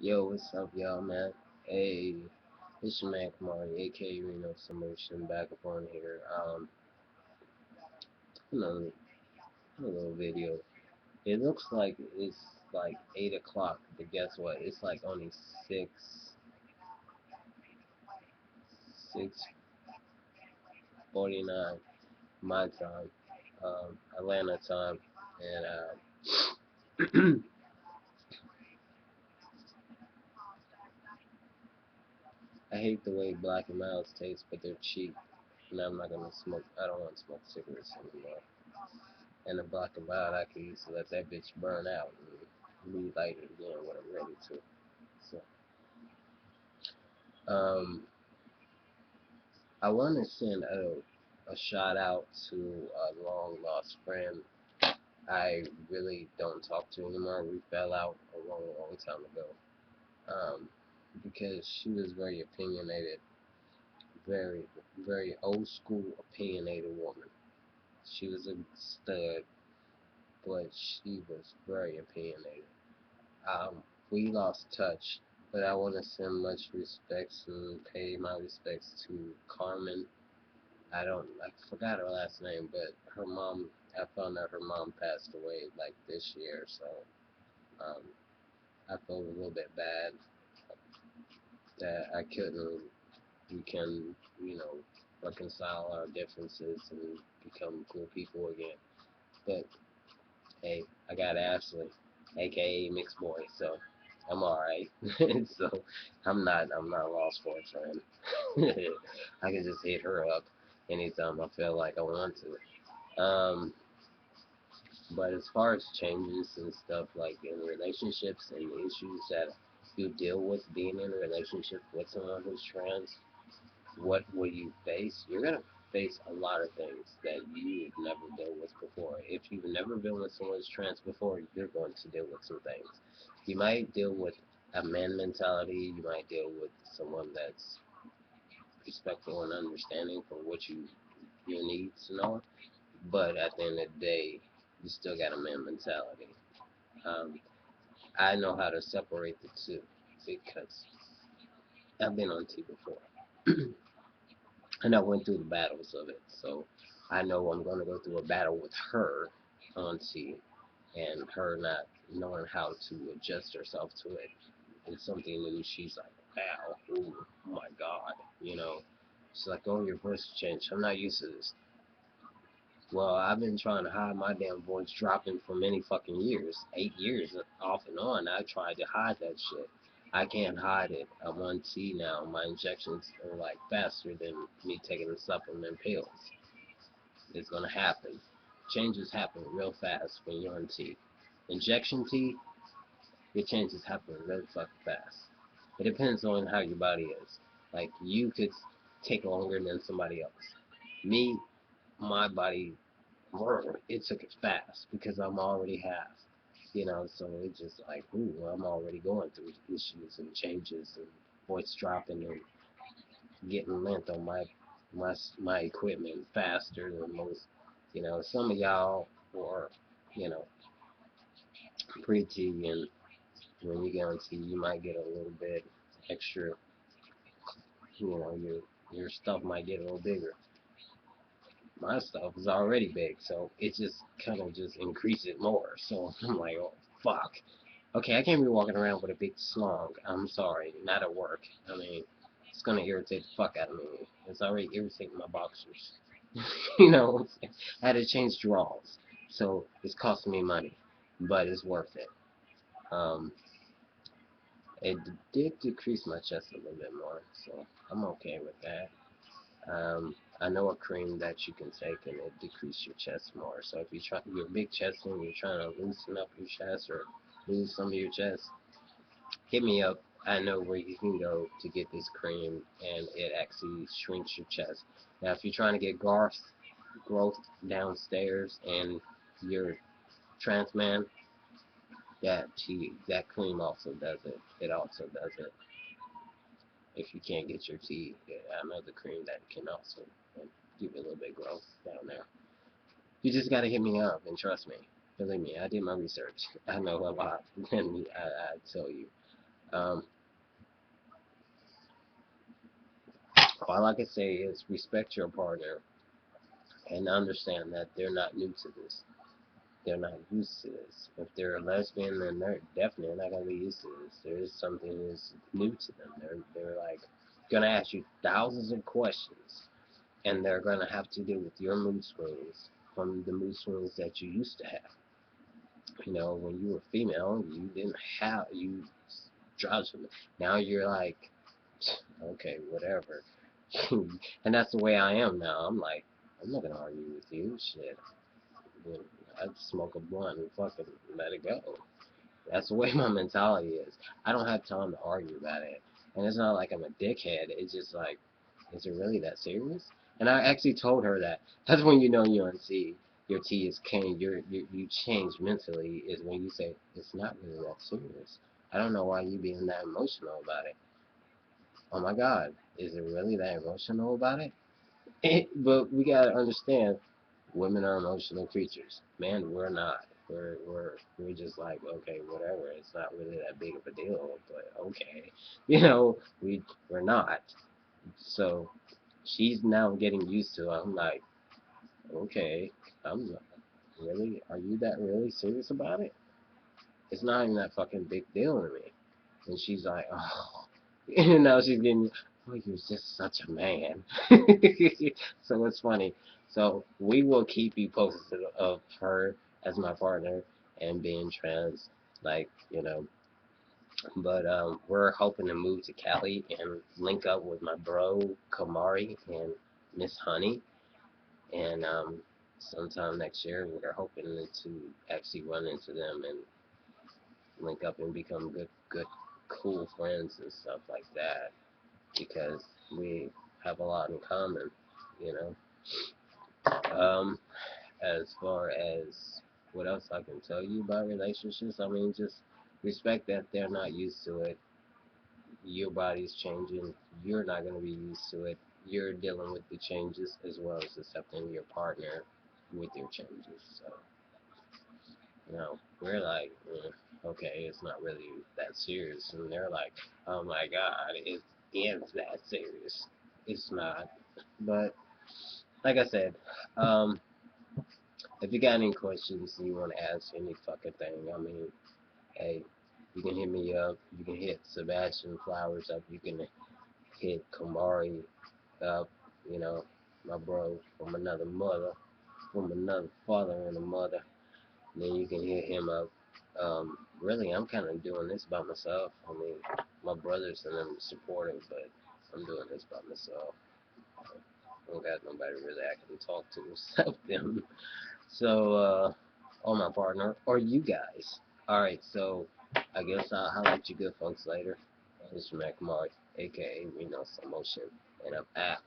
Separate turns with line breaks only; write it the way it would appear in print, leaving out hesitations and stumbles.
Yo, what's up, y'all, man? Hey, it's your man Kamari, aka Reno Solution, back up on here. Another, little video. It looks like it's like 8 o'clock, but guess what? It's like only 6:49 my time, Atlanta time, and I hate the way Black and Milds taste, but they're cheap, and I'm not gonna smoke. I don't want to smoke cigarettes anymore. And a block of out, I can use to let that bitch burn out and relight it again when I'm ready to. So, I want to send a shout out to a long lost friend. I really don't talk to anymore. We fell out a long, long time ago. Because she was very opinionated, very, very old school opinionated woman. She was a stud, but she was very opinionated. We lost touch, but I want to send much respects and pay my respects to Carmen. I forgot her last name, but her mom, I found out her mom passed away like this year, so um, I felt a little bit bad that I couldn't, we can, you know, reconcile our differences and become cool people again. But hey, I got Ashley, aka Mixed Boy, so I'm alright. So I'm not lost for a friend. I can just hit her up anytime I feel like I want to. But as far as changes and stuff like in relationships and issues that you deal with being in a relationship with someone who's trans, what will you face? You're gonna face a lot of things that you've never dealt with before. If you've never been with someone who's trans before, you're going to deal with some things. You might deal with a man mentality. You might deal with someone that's respectful and understanding for what your needs and all. But at the end of the day, you still got a man mentality. Um, I know how to separate the two because I've been on T before. And I went through the battles of it. So I know I'm going to go through a battle with her on T and her not knowing how to adjust herself to it. It's something new. She's like, wow, ooh, oh my God, you know. She's like, oh, your voice changed. I'm not used to this. Well, I've been trying to hide my damn voice dropping for many fucking years. 8 years off and on. I tried to hide that shit. I can't hide it. I'm on T now. My injections are like faster than me taking the supplement pills. It's gonna happen. Changes happen real fast when you're on T. Injection T, your changes happen really fucking fast. It depends on how your body is. Like you could take longer than somebody else. Me, my body it took it fast because I'm already half, so it's just like, ooh, I'm already going through issues and changes and voice dropping and getting length on my equipment faster than most. Some of y'all are, you know, pretty, and when you get on TV, you might get a little bit extra, your stuff might get a little bigger. My stuff is already big, so it just kind of just increases it more. So I'm like, oh fuck. Okay, I can't be walking around with a big slong. I'm sorry, not at work. I mean, it's gonna irritate the fuck out of me. It's already irritating my boxers. I had to change drawers, so it's costing me money, but it's worth it. Um, it did decrease my chest a little bit more, so I'm okay with that. I know a cream that you can take and it decrease your chest more. So if you're big chest and you're trying to loosen up your chest or lose some of your chest, hit me up. I know where you can go to get this cream, and it actually shrinks your chest. Now, if you're trying to get growth downstairs and you're TRansmen, that cream also does it. It also does it. If you can't get your tea, I know the cream that can also give you a little bit of growth down there. You just gotta hit me up and trust me. Believe me, I did my research. I know a lot, and I tell you. Um, all I can say is respect your partner and understand that they're not new to this. They're not used to this. If they're a lesbian, then they're definitely not gonna be used to this. There is something that's new to them. They're like gonna ask you thousands of questions, and they're gonna have to deal with your mood swings from the mood swings that you used to have. You know, when you were female, you didn't have you drive something. Now you're like, okay, whatever. And that's the way I am now. I'm like, I'm not gonna argue with you. Shit, you know, I'd smoke a blunt and fucking let it go. That's the way my mentality is. I don't have time to argue about it. And it's not like I'm a dickhead. It's just like, is it really that serious? And I actually told her that. That's when you know you're on T. Your T is king. You change mentally is when you say, it's not really that serious. I don't know why you being that emotional about it. Oh my God, is it really that emotional about it? But we gotta understand, women are emotional creatures. Man, we're not. We're just like, okay, whatever. It's not really that big of a deal, but okay, you know, we're not. So she's now getting used to it. I'm like, okay, I'm really. Are you that really serious about it? It's not even that fucking big deal to me. And she's like, oh, and now she's getting, oh, you're just such a man. So it's funny. So we will keep you posted of her as my partner and being trans, like, you know. But we're hoping to move to Cali and link up with my bro Kamari and Miss Honey, and sometime next year we're hoping to actually run into them and link up and become good, cool friends and stuff like that because we have a lot in common, you know. As far as what else I can tell you about relationships, I mean, just respect that they're not used to it. Your body's changing. You're not going to be used to it. You're dealing with the changes as well as accepting your partner with your changes. So, you know, we're like, okay, it's not really that serious. And they're like, oh my God, it is that serious. It's not. But, like I said, if you got any questions and you want to ask any fucking thing, I mean, hey, you can hit me up. You can hit Sebastian Flowers up. You can hit Kamari up. You know, my bro from another mother, from another father and a mother. Then you can hit him up. Really, I'm kind of doing this by myself. I mean, my brothers and them supportive, but I'm doing this by myself. I don't got nobody really I can talk to except them. So, or my partner, or you guys. Alright, so I guess I'll holler at you good folks later. This is Mac Mark, aka Reno Slow Motion, and I'm out.